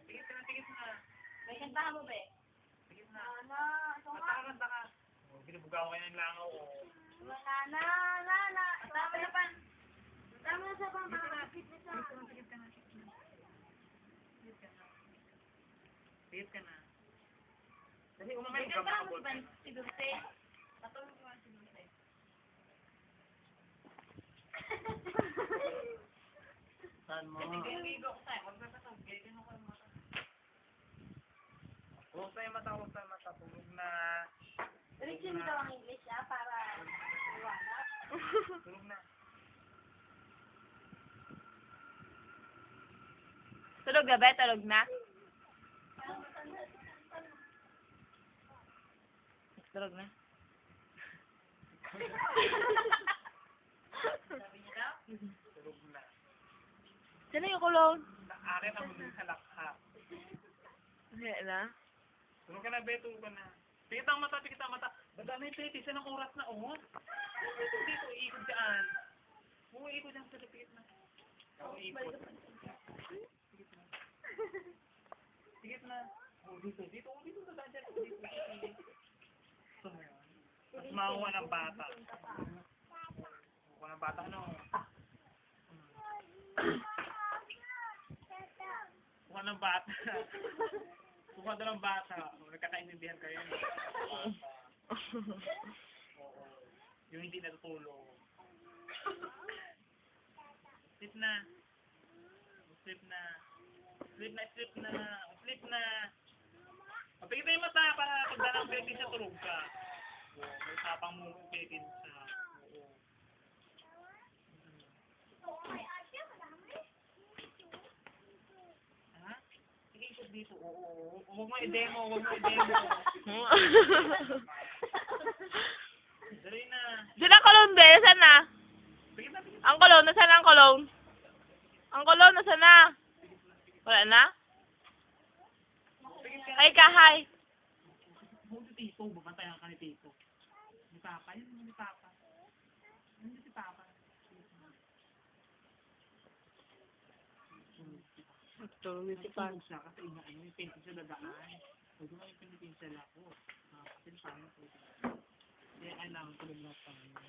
Tigit ka na, tigit na. May kantahan mo, be? Tigit na. Matakanta ka. Binubugaw kayo ng langaw. Tama na pa. Tama na sa pang makakapit na sa. Tigit ka na. Tigit ka na. Dali, umamay. May kantahan mo ba si Dulce? Patulog mo si Dulce. Saan mo? Nag-iigo ko sa'yo. Huwag ka patulog. Ganyan ako yung mata. Huwag tayo mata. Tulog na. Ulitin mo daw ang English, para iwanag. Tulog na. Tulog na ba? Tulog na? Tulog na? Sabi niya daw? Tulog na. Sino yung kulong? Akin ang muling halakhak. Hindi na? Tulog ka na, be. Tulog ka na. Pikit ang mata. Dadaan na yung plate. Isa ng oras na, oh. Dito, iikot dyan. Oo, iikot dyan. Pikit na. Oo, iikot. Pikit na. Oo, dito. Dito, dadaan dyan. Dito. Gusto mo yun? Mas makuha ng bata. Makuha ng bata, ano? Kuha ng bata. Kuha daw ng bata. Nagkakaintindihan kayo. Oo. Yung hindi natutulog. Sleep na. Sleep na. Pagpigit na yung mata para pagdala ng betin sa tulog ka. Oo. May tapang mo betin sa. Oo. Ha? Ikikot dito. Oo. Huwag mo i-demo. Dali na. Sino ang kulong, be? Nasaan na? Pigit na. Ang kulong? Nasaan na ang kulong? Ang kulong, nasaan na? Wala na? Hi ka, hi. Huwag si Tito. Babantayan ka ni Tito. Ni Papa. Yun ni Papa. Yun si Papa. Tulog si Tulog siya kasi yung pencil siya dadaan. Huwag mo yung pencil ako. Kasi paano po. Kaya kailangan tulog na tayo.